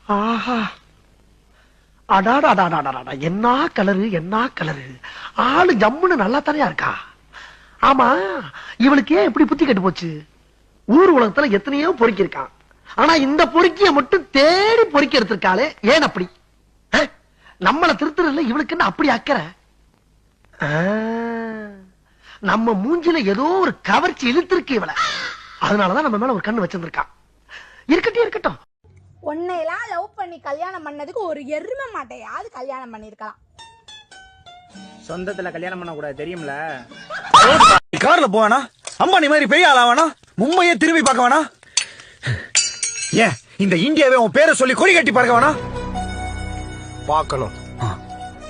ஆஹா, அடாடா, என்ன கலரு, என்ன கலரு. ஆளு ஜம்முன்னு நல்லா தானே இருக்கா. ஆமா, இவளுக்கு ஏன் இப்படி புத்தி கெட்டு போச்சு? ஊர் உலகத்துல எத்தனையோ பொறுக்கி இருக்கான். ஆனா இந்த பொறுக்கிய மட்டும் தேடி பொறுக்கி எடுத்திருக்காளே, ஏன் அப்படி? நம்மள திருத்துறதுல இவளுக்கு என்ன அப்படி அக்கறை? நம்ம மூஞ்சில ஏதோ ஒரு கவர்ச்சி இழுத்திருக்கு இவள. அதனாலதான் நம்ம மேல ஒரு கண்ணு வச்சிருக்கான். இருக்கட்டும். உன்னையெல்லாம் லவ் பண்ணி கல்யாணம் பண்ணதுக்கு ஒரு எருமை மாட்டையாவது கல்யாணம் பண்ணிருக்கலாம். சொந்தத்துல கல்யாணம் பண்ண கூடாது தெரியும்ல. கார்ல போவானா, அம்பானி மாதிரி பெரிய ஆளா வேணா, மும்பையே திரும்பி பார்க்க வேணா, ஏன் இந்த இந்தியாவே உன் பேரை சொல்லி கொடி கட்டி பார்க்க வேணா. பார்க்கணும்.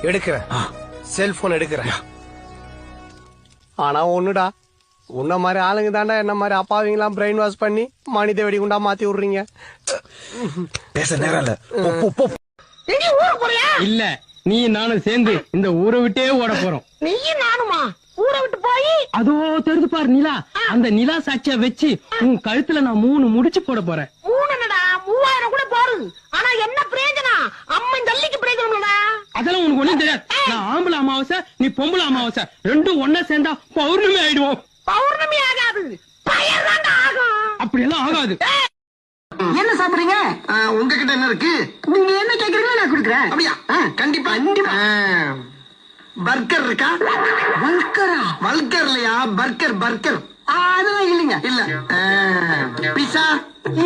எடுக்கிறேன், செல்போன் எடுக்கிறேன். ஆனா ஒண்ணுடா, உன்ன மாதிரி ஆளுங்க தாண்டா என்ன மாதிரி அப்பாவிங்களாம் பிரெயின் வாஷ் பண்ணி மனித வெடிகுண்டா மாத்தி விடுறீங்க. பேச நேரம் இல்ல. இல்ல, நீ நானும் சேர்ந்து இந்த ஊரை விட்டே ஓட போறோம். நீயும் நானுமா ஊரை விட்டு போய்? அதோ தெரிஞ்சு பாரு நிலா, அந்த நிலா சாட்சிய வச்சு உன் கழுத்துல நான் 3 முடிச்சு போட போறேன். 3000 கூட போடு. ஆனா என்ன பிரயோஜனம்? அம்மன் ஜல்லிக்கு பிரயோஜனம்டா. அதெல்லாம் உனக்கு ஒண்ணும் தெரியாது. நான் ஆம்பளை அமாவாசை, நீ பொம்பளை அமாவாசை, ரெண்டும் ஒன்னா சேர்ந்தா பௌர்ணமி ஆயிடுவோம். பௌர்ணமி ஆகாது, பயர்தான் ஆகும். அப்படி எல்லாம் ஆகாது. என்ன சாப்பிடுறீங்க? உங்ககிட்ட என்ன இருக்கு? நீங்க என்ன கேக்குறீங்களோ நான் கொடுக்குறேன். அப்படியா? கண்டிப்பா. பர்கர் இருக்கா? பர்கரா? பர்கர் இல்லையா, பர்கர். அதெல்லாம் இல்லைங்க. இல்ல. பிஸா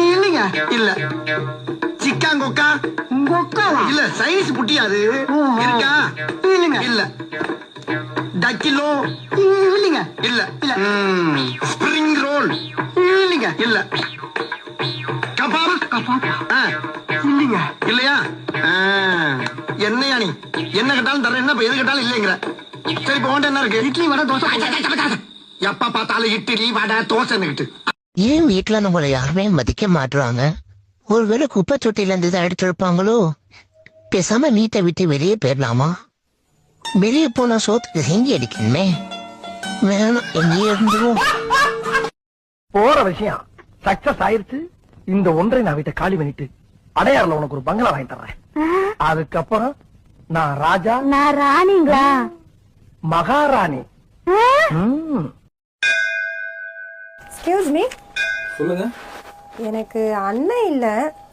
இல்லைங்க. இல்ல. சிக்கன் கொக்காவா? இல்ல. சைஸ் புட்டியாது இருக்கா? இல்லைங்க. இல்ல. டக்கிலோ இல்லைங்க. இல்ல. ஸ்பிரிங் ரோல் இல்லைங்க. இல்ல. கபாப் இல்லைங்க. இல்லையா? என்னையா நீ என்ன கேட்டாலும் தர, என்ன எது கேட்டாலும் இல்லைங்கிற. சரி, இப்ப என்ன இருக்கு? இட்லி வடை தோசை. எப்ப பார்த்தாலும் இட்லி வடை தோசைன்னு. ஏன் வீட்டுல நம்மள யாருமே மதிக்க மாட்டுறாங்க? ஒருவேளை குப்பை தொட்டில இருந்து தான் எடுத்துருப்பாங்களோ? பேசாம வீட்டை விட்டு வெளியே போயிடலாமா? வெளியே போனா சோத்துக்கு செஞ்சு அடிக்கணுமே. வேணும், எங்கேயே இருந்துரும். போற விஷயம் சக்சஸ் ஆயிருச்சு. இந்த ஒன்றை நான் வீட்டை காலி பண்ணிட்டு அடையாறுல உனக்கு ஒரு பங்களா வாங்கி தர்றேன். அதுக்கப்புறம் நான் ராஜா, நான் ராணிங்களா? மகாராணி. Excuse me. சொல்லுங்க. எனக்கு அண்ணன் இல்ல,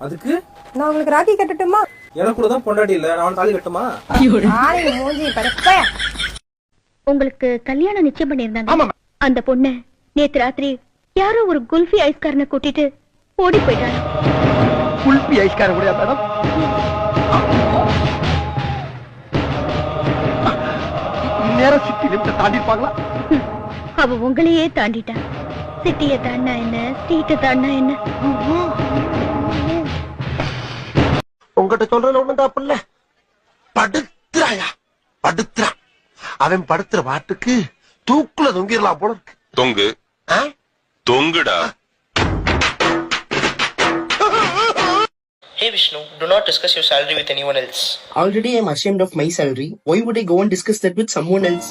அதுக்கு நான் உங்களுக்கு ராக்கி கட்டட்டுமா? எனக்கு கூட தான் பொண்டாட்டி இல்ல, நான் தாலி கட்டுமா? ஆளை மூஞ்சி பரப்ப. உங்களுக்கு கல்யாணம் நிச்சயம் பண்ணிருந்தாங்க. அந்த பொண்ணு நேத்து ராத்திரி யாரோ ஒரு குல்ஃபி ஐஸ்காரனை கூட்டிட்டு ஓடி போயிட்டாங்க. குல்ஃபி ஐஸ்காரன் கூட மேடம்? நேரம் சிட்டி லிமிட்ட தாண்டி இருப்பாங்களா? அவ உங்களையே தாண்டிட்டா. சிட்டிய தாண்டா என்ன, ஸ்ட்ரீட்டை தாண்டா என்ன? உங்ககிட்ட சொல்றதுல ஒண்ணும் தப்பு இல்ல. படுத்துறாயா? படுத்துறா. அவன் படுத்துற பாட்டுக்கு தூக்குல தொங்கிடலாம் போல இருக்கு. தொங்கு தொங்குடா. Hey Vishnu, do not discuss your salary with anyone else. Already I'm ashamed of my salary. Why would I go and discuss that with someone else?